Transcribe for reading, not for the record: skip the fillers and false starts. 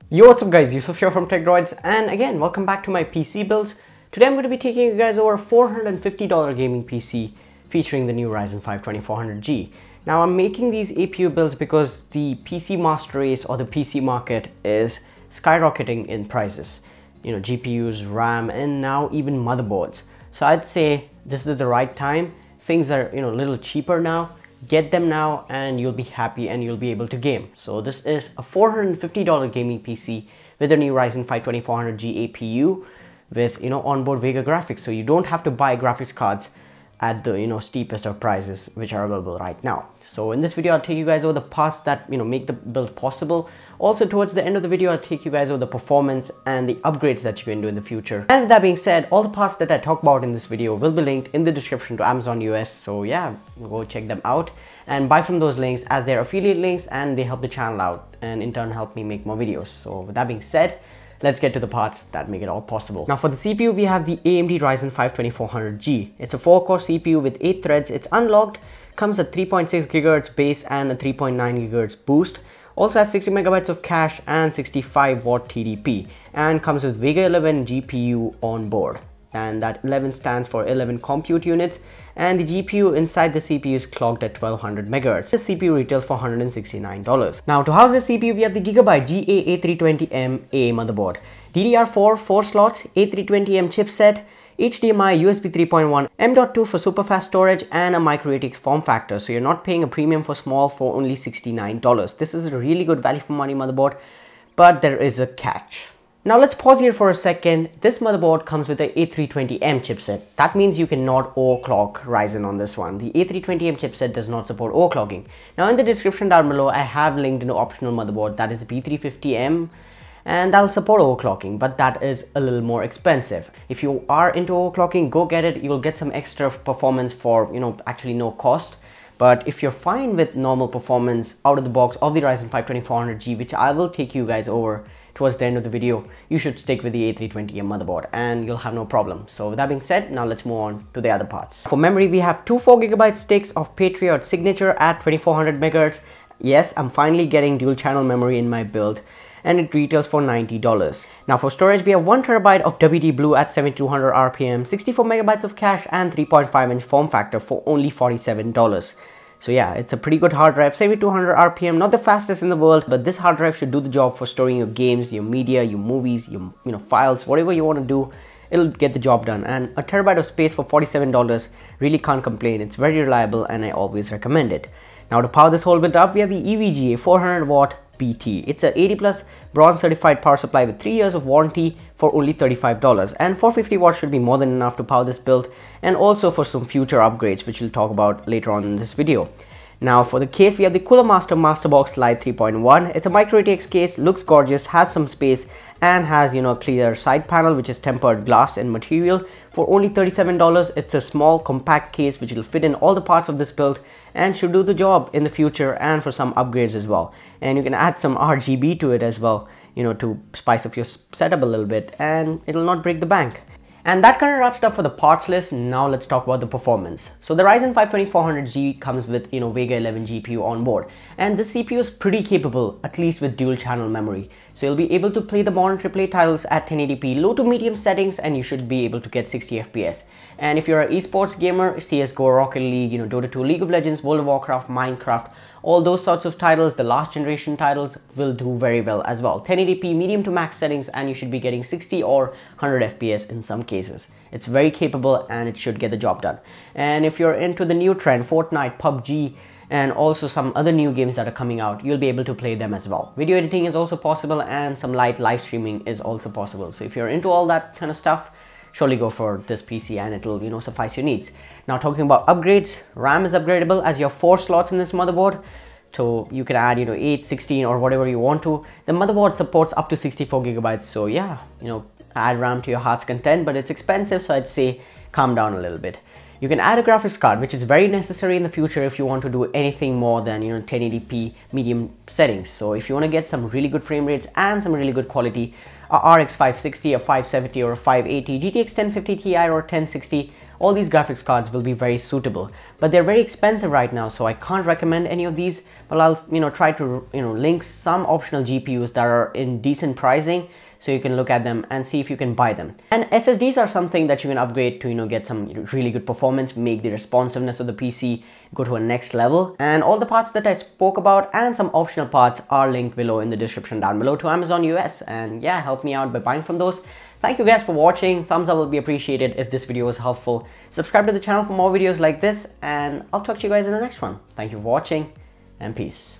Yo, what's up guys, Yusuf here from TechDroids, and again, welcome back to my PC builds. Today I'm going to be taking you guys over a $450 gaming PC featuring the new Ryzen 5 2400G. Now I'm making these APU builds because the PC master race or the PC market is skyrocketing in prices. You know, GPUs, RAM, and now even motherboards. So I'd say this is the right time. Things are, a little cheaper now. Get them now and you'll be happy and you'll be able to game. So this is a $450 gaming PC with the new Ryzen 5 2400G APU with onboard Vega graphics. So you don't have to buy graphics cards at the steepest of prices which are available right now. So in this video I'll take you guys over the parts that make the build possible. Also towards the end of the video I'll take you guys over the performance and the upgrades that you can do in the future. And with that being said, all the parts that I talk about in this video will be linked in the description to Amazon US. So yeah, go check them out and buy from those links as they're affiliate links and they help the channel out and in turn help me make more videos. So with that being said, let's get to the parts that make it all possible. Now for the CPU, we have the AMD Ryzen 5 2400G. It's a 4-core CPU with 8 threads. It's unlocked, comes at 3.6 GHz base and a 3.9 GHz boost. Also has 60 megabytes of cache and 65 watt TDP and comes with Vega 11 GPU on board. And that 11 stands for 11 compute units, and the GPU inside the CPU is clocked at 1200 MHz. This CPU retails for $169. Now to house this CPU, we have the Gigabyte GA8320M A motherboard, DDR4 4 slots, A320M chipset, HDMI, USB 3.1, M.2 for super fast storage, and a micro ATX form factor. So you're not paying a premium for small for only $69. This is a really good value for money motherboard, but there is a catch. Now let's pause here for a second. This motherboard comes with the A320M chipset. That means you cannot overclock Ryzen on this one. The A320M chipset does not support overclocking. Now in the description down below, I have linked an optional motherboard that is B350M and that'll support overclocking, but that is a little more expensive. If you are into overclocking, go get it. You'll get some extra performance for, actually no cost. But if you're fine with normal performance out of the box of the Ryzen 5 2400G, which I will take you guys over towards the end of the video, you should stick with the A320M motherboard and you'll have no problem. So with that being said, now let's move on to the other parts. For memory, we have two 4GB sticks of Patriot Signature at 2400 MHz. Yes, I'm finally getting dual channel memory in my build and it retails for $90. Now for storage, we have 1TB of WD Blue at 7200 RPM, 64 megabytes of cache and 3.5-inch form factor for only $47. So yeah, it's a pretty good hard drive, 7200 RPM, not the fastest in the world, but this hard drive should do the job for storing your games, your media, your movies, your files, whatever you want to do, it'll get the job done. And a terabyte of space for $47, really can't complain. It's very reliable and I always recommend it. Now to power this whole build up, we have the EVGA 400 watt BT. It's a 80 plus bronze certified power supply with 3 years of warranty for only $35, and 450 watts should be more than enough to power this build and also for some future upgrades which we'll talk about later on in this video. Now for the case, we have the Cooler Master Masterbox Lite 3.1. It's a micro ATX case, looks gorgeous, has some space and has a clear side panel which is tempered glass and material for only $37. It's a small compact case which will fit in all the parts of this build and should do the job in the future and for some upgrades as well. And you can add some RGB to it as well, to spice up your setup a little bit and it'll not break the bank. And that kind of wraps it up for the parts list. Now let's talk about the performance. So the Ryzen 5 2400G comes with Vega 11 GPU on board, and this CPU is pretty capable, at least with dual channel memory. So you'll be able to play the modern AAA titles at 1080p low to medium settings and you should be able to get 60 FPS. And if you're an esports gamer, CSGO, Rocket League, Dota 2, League of Legends, World of Warcraft, Minecraft, all those sorts of titles, the last generation titles will do very well as well. 1080p medium to max settings and you should be getting 60 or 100 FPS in some cases. It's very capable and it should get the job done. And if you're into the new trend, Fortnite, PUBG, and also some other new games that are coming out, you'll be able to play them as well. Video editing is also possible and some light live streaming is also possible. So if you're into all that kind of stuff, surely go for this PC and it'll suffice your needs. Now talking about upgrades, RAM is upgradable as you have 4 slots in this motherboard. So you can add 8, 16 or whatever you want to. The motherboard supports up to 64 gigabytes. So yeah, add RAM to your heart's content, but it's expensive, so I'd say calm down a little bit. You can add a graphics card, which is very necessary in the future if you want to do anything more than 1080p medium settings. So if you want to get some really good frame rates and some really good quality, a RX 560, a 570 or a 580, GTX 1050 Ti or 1060 all these graphics cards will be very suitable. But they're very expensive right now, so I can't recommend any of these, but I'll try to link some optional GPUs that are in decent pricing, so you can look at them and see if you can buy them. And SSDs are something that you can upgrade to get some really good performance, make the responsiveness of the PC go to a next level. And all the parts that I spoke about and some optional parts are linked below in the description down below to Amazon US, and yeah, help me out by buying from those. Thank you guys for watching. Thumbs up will be appreciated if this video was helpful. Subscribe to the channel for more videos like this, and I'll talk to you guys in the next one. Thank you for watching, and peace.